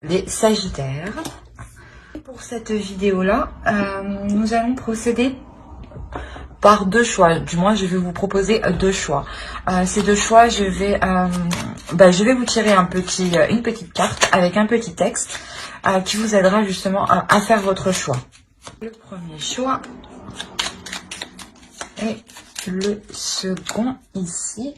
Les Sagittaires. Pour cette vidéo-là, nous allons procéder par deux choix. Du moins, je vais vous proposer deux choix. Ces deux choix, je vais vous tirer une petite carte avec un petit texte qui vous aidera justement à faire votre choix. Le premier choix et le second ici.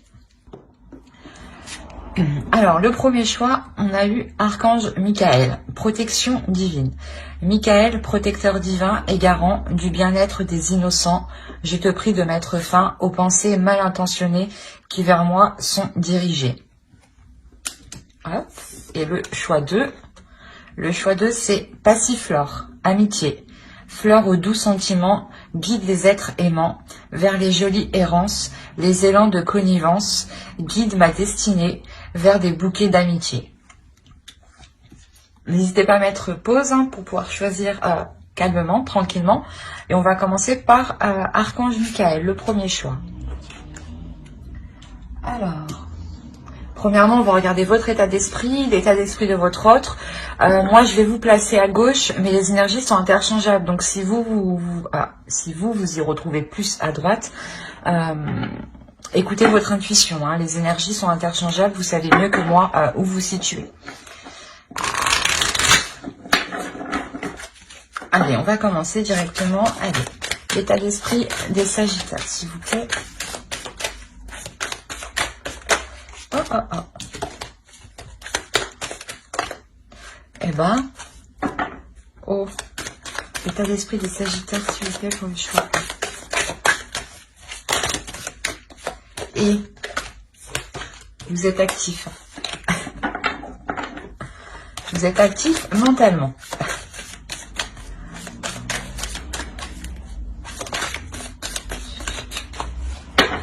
Alors, le premier choix, on a eu Archange Michael, protection divine. Michael, protecteur divin et garant du bien-être des innocents, je te prie de mettre fin aux pensées mal intentionnées qui vers moi sont dirigées. Hop. Et le choix 2, c'est Passiflore, amitié. Fleur aux doux sentiments, guide les êtres aimants vers les jolies errances, les élans de connivence, guide ma destinée vers des bouquets d'amitié. N'hésitez pas à mettre pause pour pouvoir choisir calmement, tranquillement. Et on va commencer par Archange Michael, le premier choix. Alors, premièrement, on va regarder votre état d'esprit, l'état d'esprit de votre autre. Moi, je vais vous placer à gauche, mais les énergies sont interchangeables. Donc, si vous y retrouvez plus à droite, écoutez votre intuition. Les énergies sont interchangeables. Vous savez mieux que moi où vous situez. Allez, on va commencer directement. Allez, l'état d'esprit des Sagittaires, s'il vous plaît. Eh ben, l'état d'esprit des Sagittaires, s'il vous plaît, pour le choix. Et vous êtes actif. Vous êtes actif mentalement.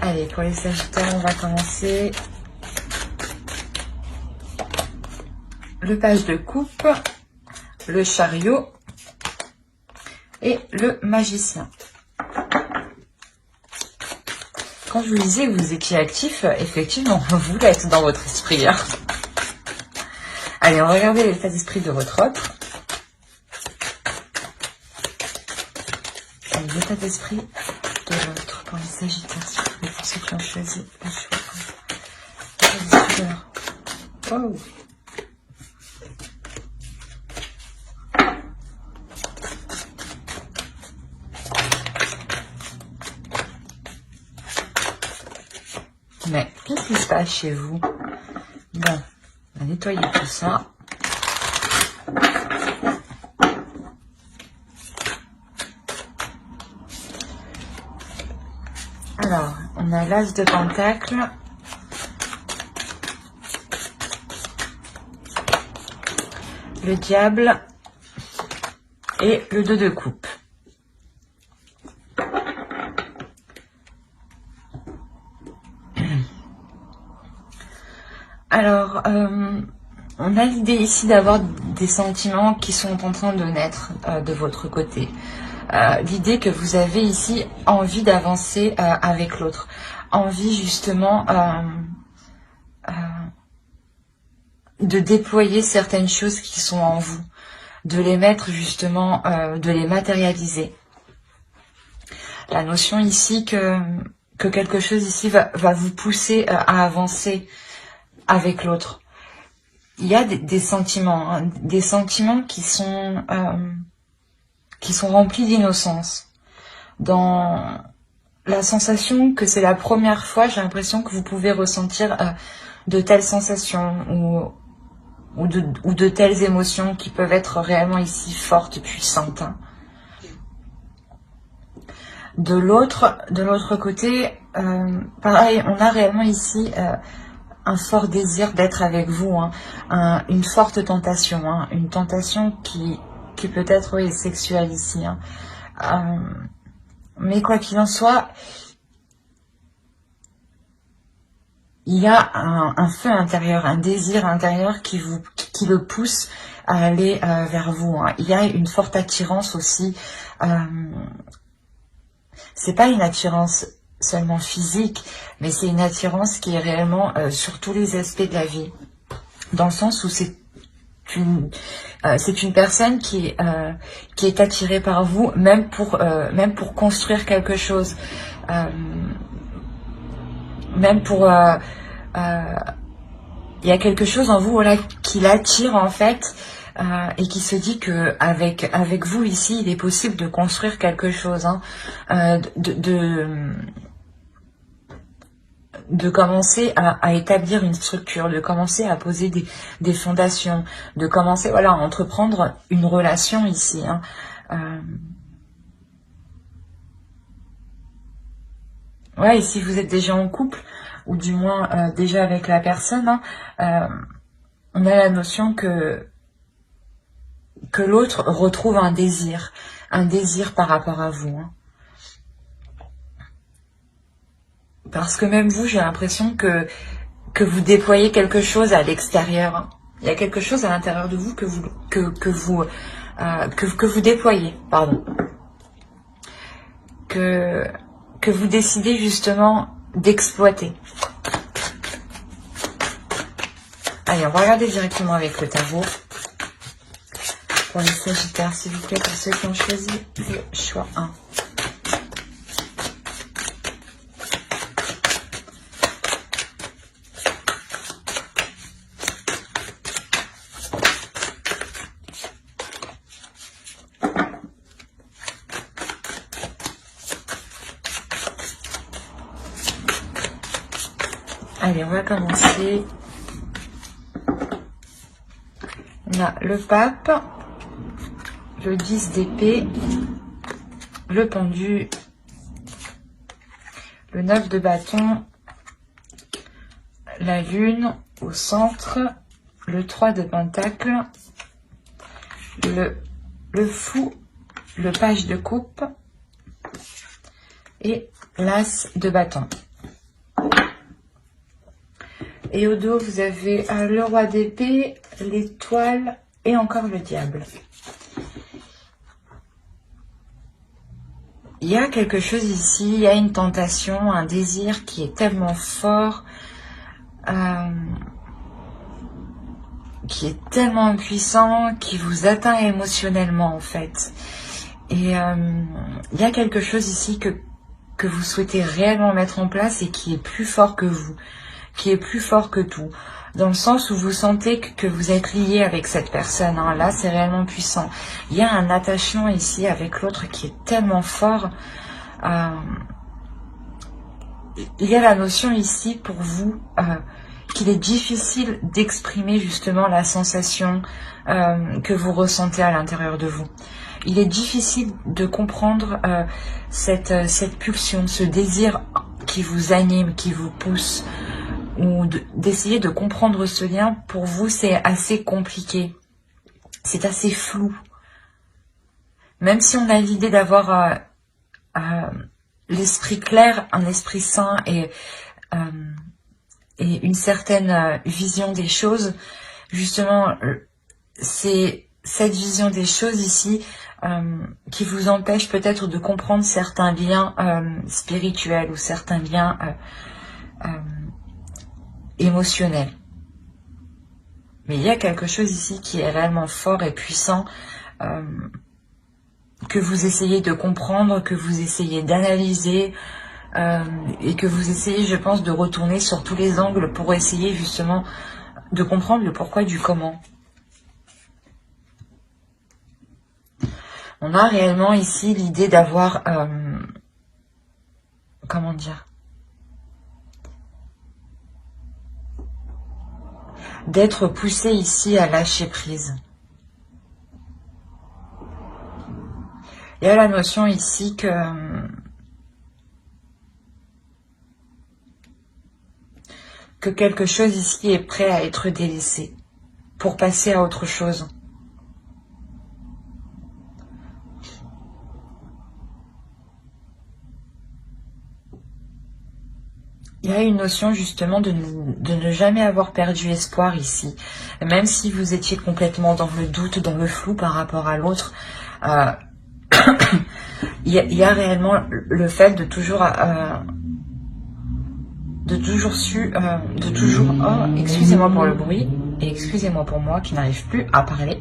Allez, pour les Sagittaires, on va commencer. Le page de coupe, le chariot et le magicien. Quand je vous disais que vous étiez actif, effectivement, vous l'êtes dans votre esprit. Allez, on va regarder l'état d'esprit de votre autre. Allez, l'état d'esprit de l'autre pour les Sagittaires, s'il vous plaît, pour ceux qui ont choisi le choix. L'état d'esprit de leur... Oh. Mais qu'est-ce qui se passe chez vous? Bon, on va nettoyer tout ça. Alors, on a l'As de Pentacle. Le Diable. Et le 2 de coupe. Alors, on a l'idée ici d'avoir des sentiments qui sont en train de naître de votre côté. L'idée que vous avez ici envie d'avancer avec l'autre. Envie justement de déployer certaines choses qui sont en vous. De les mettre justement, de les matérialiser. La notion ici que quelque chose ici va vous pousser à avancer avec l'autre. Il y a des sentiments, des sentiments qui sont remplis d'innocence. Dans la sensation que c'est la première fois, j'ai l'impression que vous pouvez ressentir de telles sensations ou de telles émotions qui peuvent être réellement ici fortes, puissantes. De l'autre côté, pareil, on a réellement ici un fort désir d'être avec vous, une forte tentation, une tentation qui peut être sexuelle ici. Mais quoi qu'il en soit, il y a un feu intérieur, un désir intérieur qui le pousse à aller vers vous. Il y a une forte attirance aussi. C'est pas une attirance seulement physique, mais c'est une attirance qui est réellement sur tous les aspects de la vie. Dans le sens où c'est c'est une personne qui est attirée par vous, même pour construire quelque chose, même pour il y a quelque chose en vous, voilà, qui l'attire en fait, et qui se dit que avec vous ici, il est possible de construire quelque chose, hein, de commencer à établir une structure, de commencer à poser des fondations, de commencer, voilà, à entreprendre une relation ici, hein. Ouais, et si vous êtes déjà en couple, ou du moins déjà avec la personne, hein, on a la notion que l'autre retrouve un désir par rapport à vous, hein. Parce que même vous, j'ai l'impression que vous déployez quelque chose à l'extérieur, hein. Il y a quelque chose à l'intérieur de vous que vous déployez, pardon. Que vous décidez justement d'exploiter. Allez, on va regarder directement avec le tarot. Pour les Sagittaires, s'il vous plaît, pour ceux qui ont choisi le choix 1. Allez, on va commencer. On a le pape, le 10 d'épée, le pendu, le 9 de bâton, la lune au centre, le 3 de pentacle, le fou, le page de coupe et l'as de bâton. Et au dos, vous avez le roi d'épée, l'étoile et encore le diable. Il y a quelque chose ici, il y a une tentation, un désir qui est tellement fort, qui est tellement puissant, qui vous atteint émotionnellement en fait. Et il y a quelque chose ici que vous souhaitez réellement mettre en place et qui est plus fort que vous, qui est plus fort que tout, dans le sens où vous sentez que vous êtes lié avec cette personne, hein. Là c'est réellement puissant. Il y a un attachement ici avec l'autre qui est tellement fort. Il y a la notion ici pour vous qu'il est difficile d'exprimer justement la sensation que vous ressentez à l'intérieur de vous. Il est difficile de comprendre cette pulsion, ce désir qui vous anime, qui vous pousse, ou d'essayer de comprendre ce lien. Pour vous, c'est assez compliqué. C'est assez flou. Même si on a l'idée d'avoir l'esprit clair, un esprit sain et une certaine vision des choses, justement, c'est cette vision des choses ici qui vous empêche peut-être de comprendre certains liens spirituels ou certains liens émotionnel. Mais il y a quelque chose ici qui est réellement fort et puissant, que vous essayez de comprendre, que vous essayez d'analyser, et que vous essayez, je pense, de retourner sur tous les angles pour essayer justement de comprendre le pourquoi du comment. On a réellement ici l'idée d'avoir, comment dire, d'être poussé ici à lâcher prise. Il y a la notion ici que quelque chose ici est prêt à être délaissé pour passer à autre chose. Il y a une notion justement de ne jamais avoir perdu espoir ici. Même si vous étiez complètement dans le doute, dans le flou par rapport à l'autre, il y a réellement le fait de toujours oh, excusez-moi pour le bruit, Et excusez-moi pour moi qui n'arrive plus à parler.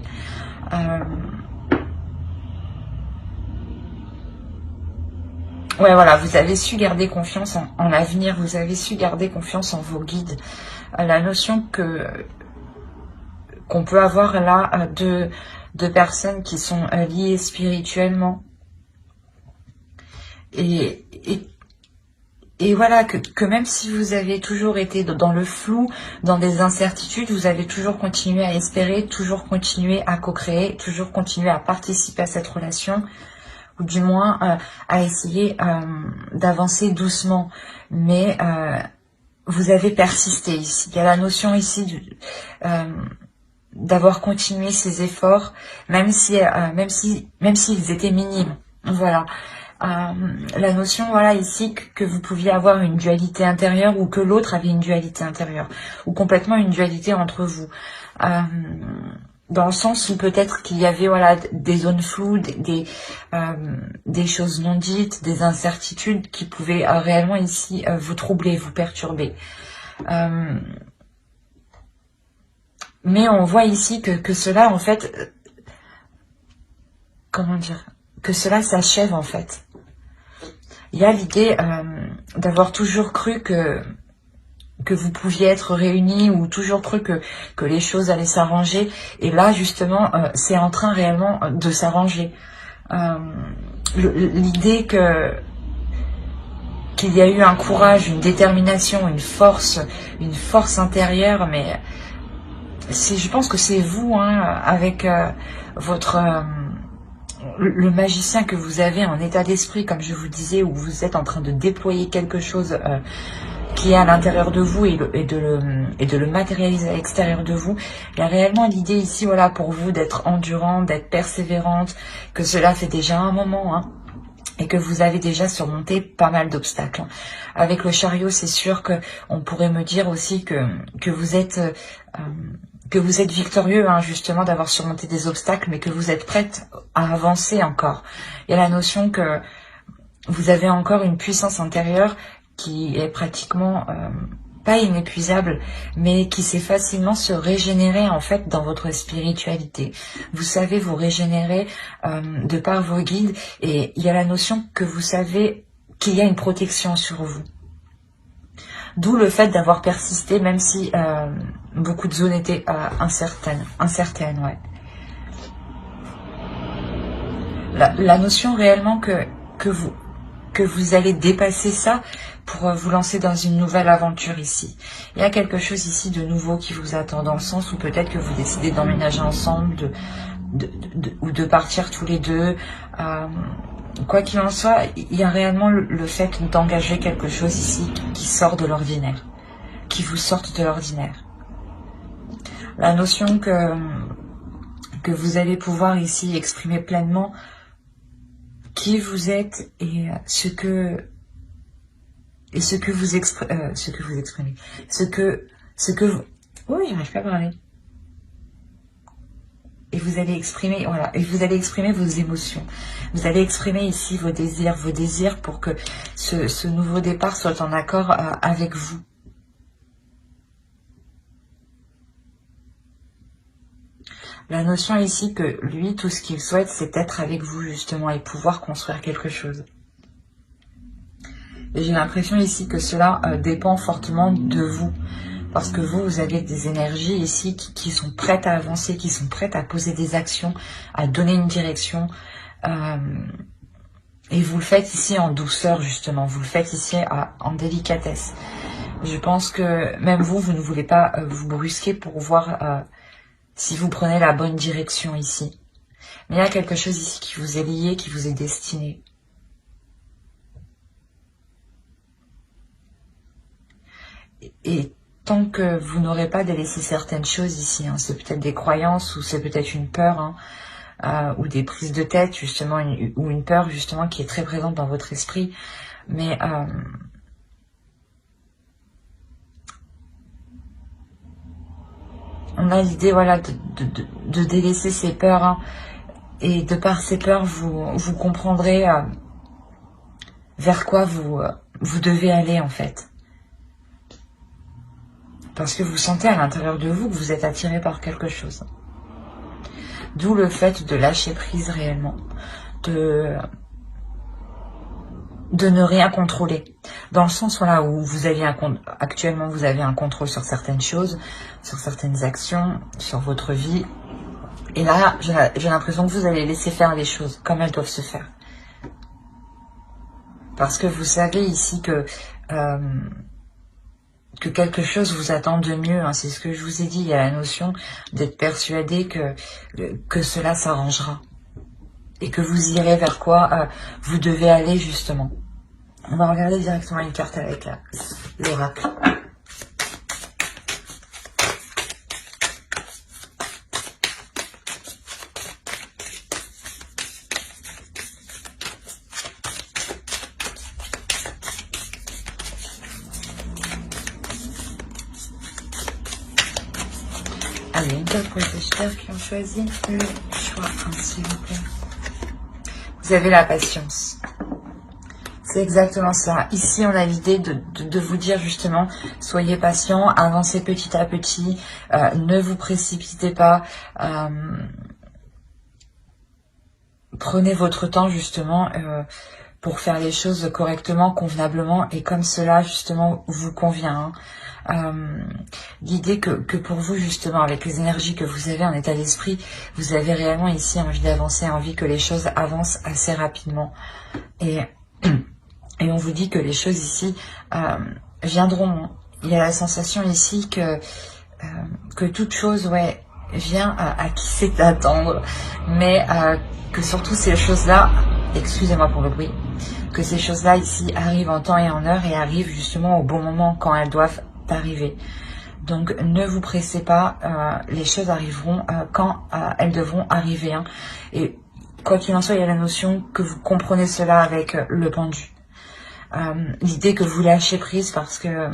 Ouais, voilà, vous avez su garder confiance en l'avenir, vous avez su garder confiance en vos guides. La notion qu'on peut avoir là de personnes qui sont liées spirituellement. Et voilà, que même si vous avez toujours été dans le flou, dans des incertitudes, vous avez toujours continué à espérer, toujours continué à co-créer, toujours continué à participer à cette relation, ou du moins à essayer d'avancer doucement. Mais vous avez persisté ici. Il y a la notion ici d'avoir continué ces efforts, même s'ils étaient minimes. Voilà. La notion, voilà, ici, que vous pouviez avoir une dualité intérieure ou que l'autre avait une dualité intérieure, ou complètement une dualité entre vous. Dans le sens où peut-être qu'il y avait, voilà, des zones floues, des choses non dites, des incertitudes qui pouvaient réellement ici vous troubler, vous perturber. Mais on voit ici que cela, en fait, comment dire, que cela s'achève, en fait. Il y a l'idée d'avoir toujours cru que vous pouviez être réunis ou toujours cru que les choses allaient s'arranger. Et là, justement, c'est en train réellement de s'arranger. L'idée qu'il y a eu un courage, une détermination, une force intérieure, mais je pense que c'est vous, hein, avec votre... le magicien que vous avez en état d'esprit, comme je vous disais, où vous êtes en train de déployer quelque chose qui est à l'intérieur de vous et de le matérialiser à l'extérieur de vous. Il y a réellement l'idée ici, voilà, pour vous d'être endurante, d'être persévérante, que cela fait déjà un moment, hein, et que vous avez déjà surmonté pas mal d'obstacles. Avec le chariot, c'est sûr que on pourrait me dire aussi que vous êtes victorieux, hein, justement, d'avoir surmonté des obstacles, mais que vous êtes prête à avancer encore. Il y a la notion que vous avez encore une puissance intérieure qui est pratiquement pas inépuisable, mais qui sait facilement se régénérer, en fait, dans votre spiritualité. Vous savez vous régénérer de par vos guides, et il y a la notion que vous savez qu'il y a une protection sur vous. D'où le fait d'avoir persisté, même si beaucoup de zones étaient incertaines, ouais. La notion réellement que vous allez dépasser ça pour vous lancer dans une nouvelle aventure ici. Il y a quelque chose ici de nouveau qui vous attend, dans le sens où peut-être que vous décidez d'emménager ensemble, ou de partir tous les deux. Quoi qu'il en soit, il y a réellement le fait d'engager quelque chose ici qui sort de l'ordinaire, qui vous sorte de l'ordinaire. La notion que vous allez pouvoir ici exprimer pleinement qui vous êtes et ce que vous exprimez, oui, j'arrive pas à parler. Et vous allez exprimer, voilà, et vous allez exprimer vos émotions. Vous allez exprimer ici vos désirs pour que ce nouveau départ soit en accord avec vous. La notion ici que lui, tout ce qu'il souhaite, c'est être avec vous, justement, et pouvoir construire quelque chose. Et j'ai l'impression ici que cela dépend fortement de vous. Parce que vous avez des énergies ici qui sont prêtes à avancer, qui sont prêtes à poser des actions, à donner une direction. Et vous le faites ici en douceur, justement. Vous le faites ici en délicatesse. Je pense que même vous ne voulez pas vous brusquer pour voir si vous prenez la bonne direction ici. Mais il y a quelque chose ici qui vous est lié, qui vous est destiné. Et tant que vous n'aurez pas délaissé certaines choses ici, hein, c'est peut-être des croyances ou c'est peut-être une peur, hein, ou des prises de tête, justement, ou une peur, justement, qui est très présente dans votre esprit. Mais on a l'idée, voilà, de délaisser ces peurs, hein, et de par ces peurs, vous comprendrez vers quoi vous devez aller, en fait. Parce que vous sentez à l'intérieur de vous que vous êtes attiré par quelque chose. D'où le fait de lâcher prise réellement. De ne rien contrôler. Dans le sens voilà, où vous avez actuellement vous avez un contrôle sur certaines choses, sur certaines actions, sur votre vie. Et là, j'ai l'impression que vous allez laisser faire les choses comme elles doivent se faire. Parce que vous savez ici que quelque chose vous attend de mieux. Hein. C'est ce que je vous ai dit, il y a la notion d'être persuadé que cela s'arrangera. Et que vous irez vers quoi vous devez aller justement. On va regarder directement une carte avec l'oracle. Allez, une carte pour les Sagittaires qui ont choisi le choix 1, s'il vous plaît. Vous avez la patience. C'est exactement ça. Ici, on a l'idée de vous dire justement, soyez patient, avancez petit à petit, ne vous précipitez pas, prenez votre temps justement pour faire les choses correctement, convenablement et comme cela justement vous convient. L'idée que pour vous justement, avec les énergies que vous avez en état d'esprit, vous avez réellement ici envie d'avancer, envie que les choses avancent assez rapidement. Et on vous dit que les choses ici viendront. Il y a la sensation ici que toute chose vient à qui sait attendre. Mais que surtout ces choses-là, excusez-moi pour le bruit, que ces choses-là ici arrivent en temps et en heure et arrivent justement au bon moment quand elles doivent arriver. Donc ne vous pressez pas, les choses arriveront quand elles devront arriver. Hein. Et quoi qu'il en soit, il y a la notion que vous comprenez cela avec le pendu. L'idée que vous lâchez prise parce que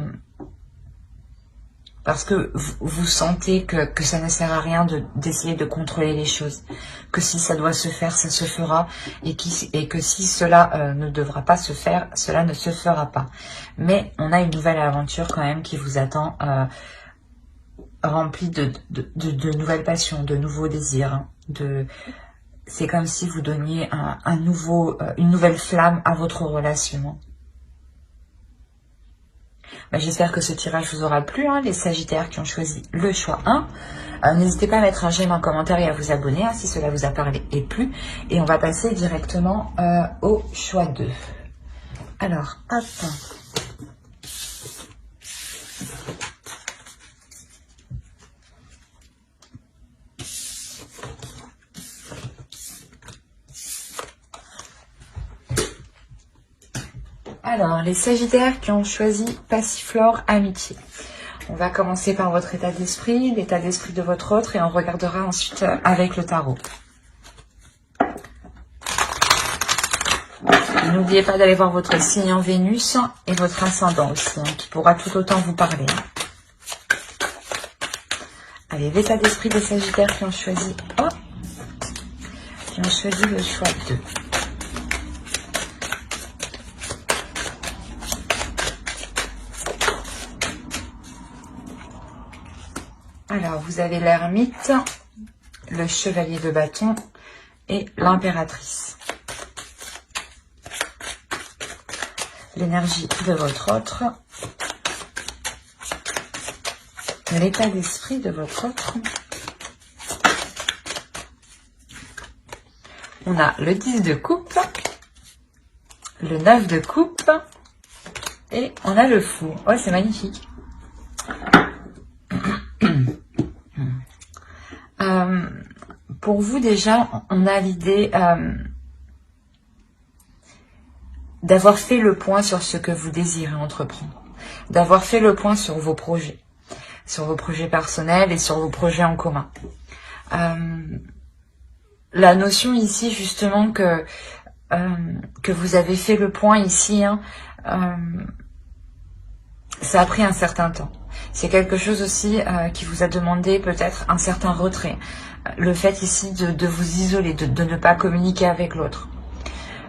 vous sentez que ça ne sert à rien d'essayer de contrôler les choses, que si ça doit se faire, ça se fera, et que si cela ne devra pas se faire, cela ne se fera pas. Mais on a une nouvelle aventure quand même qui vous attend, remplie de nouvelles passions, de nouveaux désirs, hein, c'est comme si vous donniez une nouvelle flamme à votre relation. J'espère que ce tirage vous aura plu, hein, les Sagittaires qui ont choisi le choix 1. N'hésitez pas à mettre un j'aime, un commentaire et à vous abonner hein, si cela vous a parlé et plu. Et on va passer directement au choix 2. Alors, hop. Alors, les Sagittaires qui ont choisi Passiflore Amitié. On va commencer par votre état d'esprit, l'état d'esprit de votre autre, et on regardera ensuite avec le tarot. N'oubliez pas d'aller voir votre signe en Vénus et votre ascendant aussi, hein, qui pourra tout autant vous parler. Allez, l'état d'esprit des Sagittaires qui ont choisi le choix 2. Alors, vous avez l'ermite, le chevalier de bâton et l'impératrice. L'énergie de votre autre. L'état d'esprit de votre autre. On a le 10 de coupe, le 9 de coupe et on a le fou. Oh, c'est magnifique. Pour vous déjà, on a l'idée d'avoir fait le point sur ce que vous désirez entreprendre, d'avoir fait le point sur vos projets personnels et sur vos projets en commun. La notion ici justement que vous avez fait le point ici, hein, ça a pris un certain temps. C'est quelque chose aussi qui vous a demandé peut-être un certain retrait. Le fait ici de vous isoler, de ne pas communiquer avec l'autre.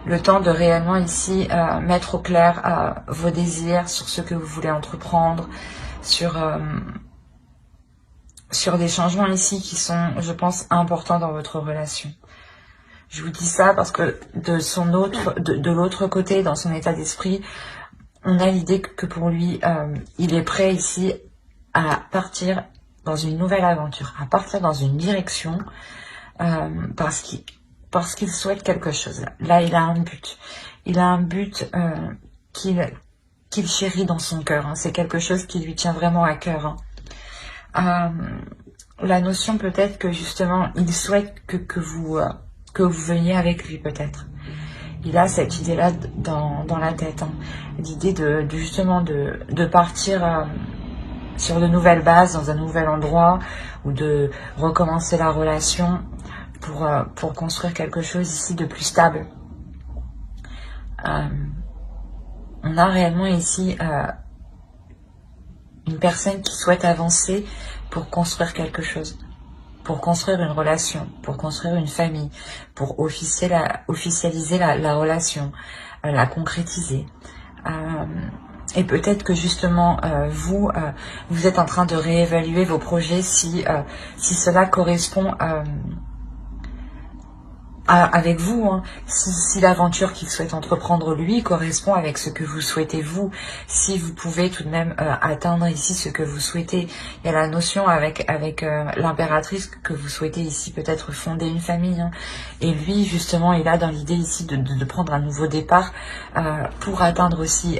Le temps de réellement ici mettre au clair vos désirs sur ce que vous voulez entreprendre, sur des changements ici qui sont, je pense, importants dans votre relation. Je vous dis ça parce que de l'autre côté, dans son état d'esprit, on a l'idée que pour lui, il est prêt ici à partir dans une nouvelle aventure, à partir dans une direction, parce qu'il souhaite quelque chose. Là, il a un but. Il a un but qu'il chérit dans son cœur. Hein. C'est quelque chose qui lui tient vraiment à cœur. Hein. La notion peut-être que justement, il souhaite que vous veniez avec lui peut-être. Il a cette idée-là dans la tête. Hein. L'idée justement de partir sur de nouvelles bases, dans un nouvel endroit, ou de recommencer la relation pour construire quelque chose ici de plus stable. On a réellement ici une personne qui souhaite avancer pour construire quelque chose, pour construire une relation, pour construire une famille, pour officialiser la relation, la concrétiser. Et peut-être que justement, vous êtes en train de réévaluer vos projets si cela correspond avec vous, hein. Si l'aventure qu'il souhaite entreprendre lui correspond avec ce que vous souhaitez vous, si vous pouvez tout de même atteindre ici ce que vous souhaitez. Il y a la notion avec l'impératrice que vous souhaitez ici peut-être fonder une famille, hein. Et lui justement il a dans l'idée ici de prendre un nouveau départ pour atteindre aussi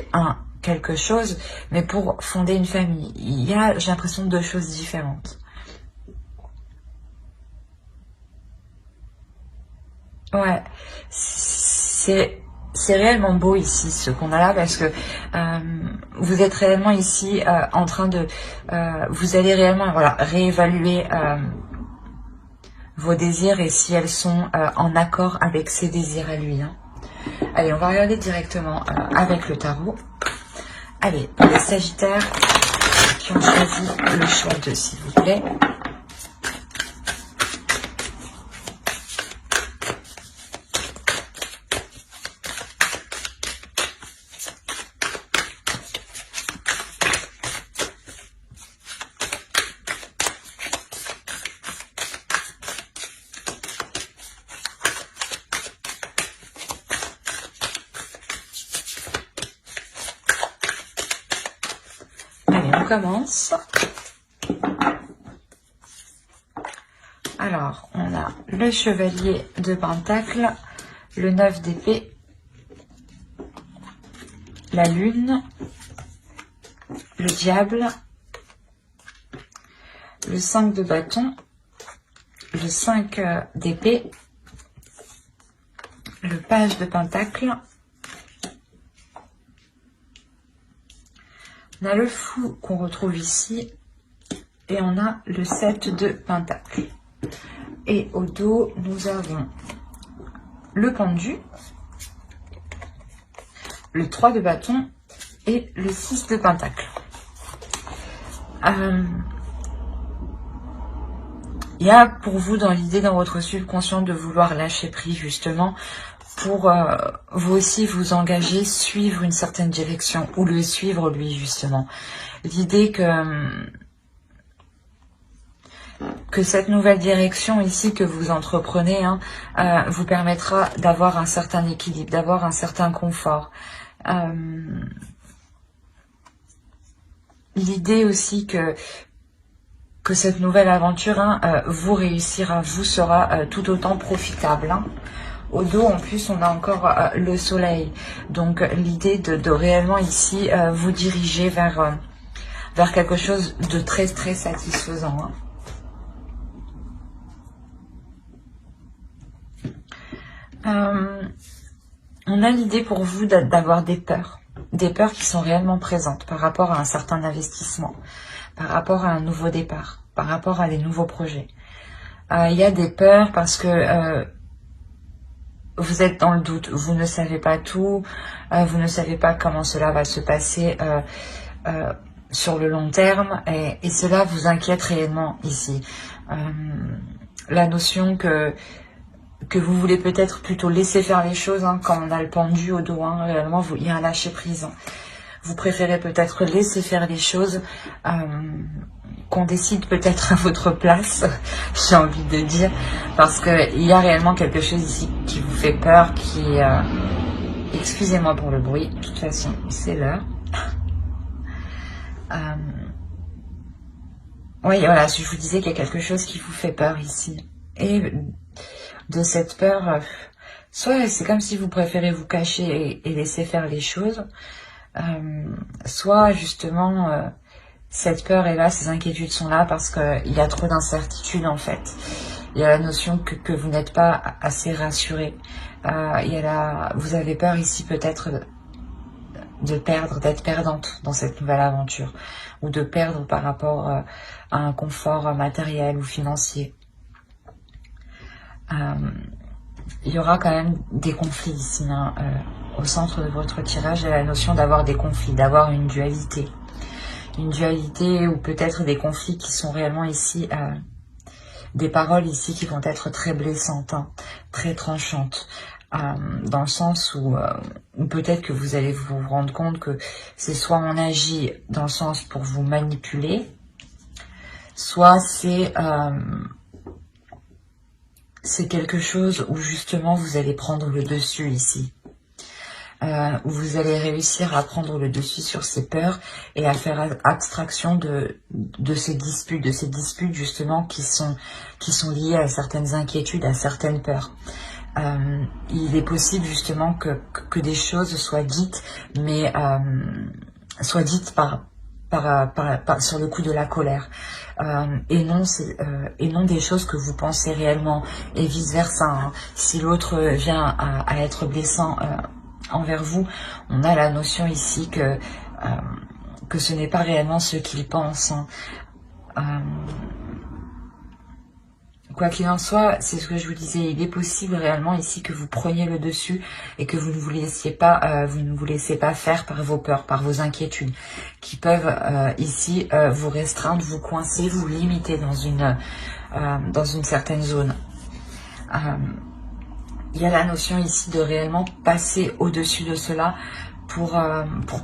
quelque chose, mais pour fonder une famille. Il y a, j'ai l'impression, deux choses différentes. Ouais, c'est réellement beau ici ce qu'on a là parce que vous êtes réellement ici en train de vous allez réellement réévaluer vos désirs et si elles sont en accord avec ses désirs à lui. Hein. Allez, on va regarder directement avec le tarot. Allez, les Sagittaires qui ont choisi le choix de s'il vous plaît. Commence. Alors, on a le chevalier de Pentacle, le 9 d'épée, la lune, le diable, le 5 de bâton, le 5 d'épée, le page de Pentacle. On a le fou qu'on retrouve ici et on a le 7 de Pentacle. Et au dos, nous avons le pendu, le 3 de bâton et le 6 de Pentacle. Il y a pour vous dans l'idée, dans votre subconscient, de vouloir lâcher prise justement pour vous aussi vous engager, suivre une certaine direction ou le suivre lui justement. L'idée que cette nouvelle direction ici que vous entreprenez vous permettra d'avoir un certain équilibre, d'avoir un certain confort. L'idée aussi que cette nouvelle aventure vous réussira, vous sera tout autant profitable. Au dos, en plus, on a encore le soleil. Donc, l'idée de réellement ici vous diriger vers quelque chose de très, très satisfaisant. On a l'idée pour vous d'avoir des peurs qui sont réellement présentes par rapport à un certain investissement, par rapport à un nouveau départ, par rapport à des nouveaux projets. Il y a des peurs parce que vous êtes dans le doute, vous ne savez pas tout, vous ne savez pas comment cela va se passer sur le long terme et cela vous inquiète réellement ici. La notion que vous voulez peut-être plutôt laisser faire les choses quand on a le pendu au dos, réellement il y a un lâcher prise. vous préférez peut-être laisser faire les choses, qu'on décide peut-être à votre place, j'ai envie de dire, parce qu'il y a réellement quelque chose ici qui vous fait peur, qui... excusez-moi pour le bruit, de toute façon, c'est l'heure. Oui, voilà, je vous disais qu'il y a quelque chose qui vous fait peur ici. Et de cette peur, soit c'est comme si vous préférez vous cacher et laisser faire les choses, soit justement cette peur est là, ces inquiétudes sont là parce qu'il y a trop d'incertitudes en fait. Il y a la notion que vous n'êtes pas assez rassuré. Vous avez peur ici peut-être de perdre, d'être perdante dans cette nouvelle aventure, ou de perdre par rapport à un confort matériel ou financier. Il y aura quand même des conflits ici, hein, au centre de votre tirage. Il y a la notion d'avoir des conflits, d'avoir une dualité ou peut-être des conflits qui sont réellement ici, des paroles ici qui vont être très blessantes, hein, très tranchantes. Dans le sens où peut-être que vous allez vous rendre compte que c'est soit on agit dans le sens pour vous manipuler, soit c'est quelque chose où justement vous allez prendre le dessus ici. Où vous allez réussir à prendre le dessus sur ces peurs et à faire abstraction de ces disputes justement qui sont liées à certaines inquiétudes, à certaines peurs. Il est possible justement que des choses soient dites, mais soient dites sur le coup de la colère, et non des choses que vous pensez réellement, et vice versa, hein. Si l'autre vient à être blessant envers vous, on a la notion ici que ce n'est pas réellement ce qu'il pense, hein. Quoi qu'il en soit, c'est ce que je vous disais, il est possible réellement ici que vous preniez le dessus et que vous ne vous laissiez pas faire par vos peurs, par vos inquiétudes, qui peuvent ici vous restreindre, vous coincer, vous limiter dans une certaine zone. Il y a la notion ici de réellement passer au-dessus de cela pour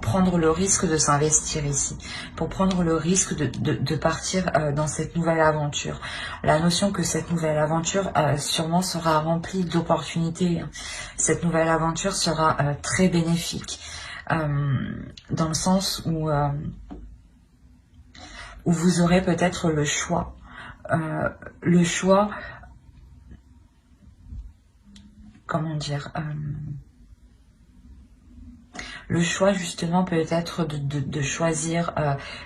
prendre le risque de s'investir ici, pour prendre le risque de partir dans cette nouvelle aventure. La notion que cette nouvelle aventure sûrement sera remplie d'opportunités. Cette nouvelle aventure sera très bénéfique, dans le sens où vous aurez peut-être le choix. Comment dire, le choix justement peut-être de choisir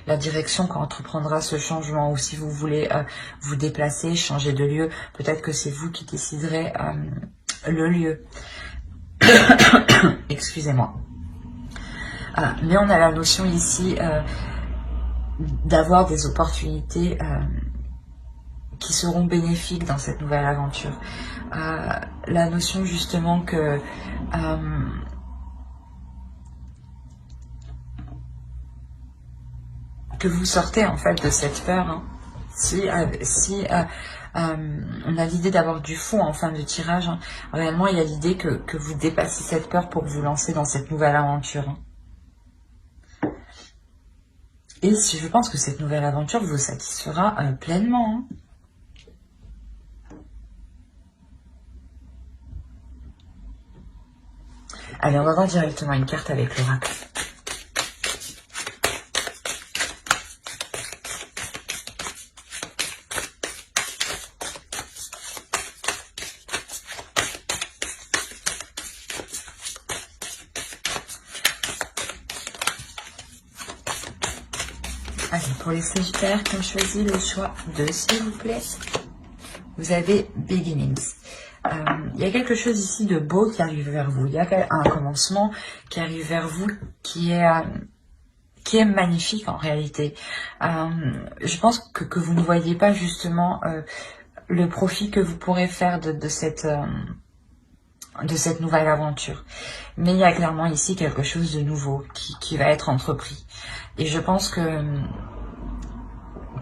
la direction qu'entreprendra ce changement, ou si vous voulez vous déplacer, changer de lieu, peut-être que c'est vous qui déciderez le lieu. Excusez-moi. Mais on a la notion ici d'avoir des opportunités qui seront bénéfiques dans cette nouvelle aventure. La notion justement que vous sortez en fait de cette peur, hein. Si on a l'idée d'avoir du fond en fin de tirage, hein, réellement il y a l'idée que vous dépassez cette peur pour vous lancer dans cette nouvelle aventure, hein. Et je pense que cette nouvelle aventure vous satisfera pleinement, hein. Allez, on va voir directement une carte avec l'oracle. Allez, pour les Sagittaires qui ont choisi le choix 2, s'il vous plaît, vous avez Beginnings. Il y a quelque chose ici de beau qui arrive vers vous. Il y a un commencement qui arrive vers vous qui est magnifique en réalité. Je pense que vous ne voyez pas justement le profit que vous pourrez faire de cette nouvelle aventure. Mais il y a clairement ici quelque chose de nouveau qui va être entrepris. Et je pense que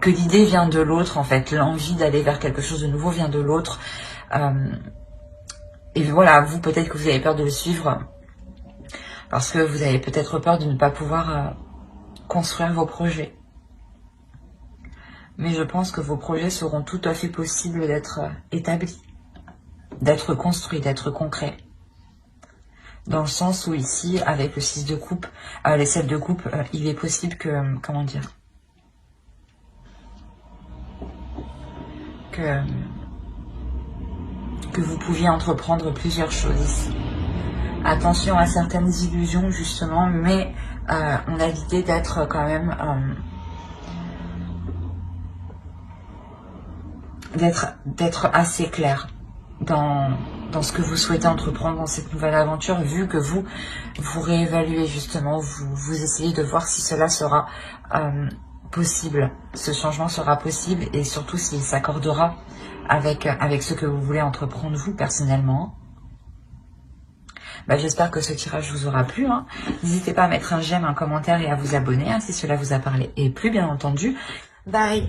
l'idée vient de l'autre en fait. L'envie d'aller vers quelque chose de nouveau vient de l'autre. Et voilà, vous peut-être que vous avez peur de le suivre Parce que vous avez peut-être peur de ne pas pouvoir construire vos projets. Mais je pense que vos projets seront tout à fait possibles d'être établis, d'être construits, d'être concrets. Dans le sens où ici, avec le 6 de coupe, les 7 de coupe, il est possible que, comment dire, que vous pouviez entreprendre plusieurs choses ici. Attention à certaines illusions justement, mais on a l'idée d'être quand même, d'être assez clair dans ce que vous souhaitez entreprendre dans cette nouvelle aventure, vu que vous réévaluez justement, vous essayez de voir si cela sera possible, ce changement sera possible et surtout s'il s'accordera avec ce que vous voulez entreprendre vous personnellement. J'espère que ce tirage vous aura plu. N'hésitez pas à mettre un j'aime, un commentaire et à vous abonner si cela vous a parlé et plu bien entendu. Bye.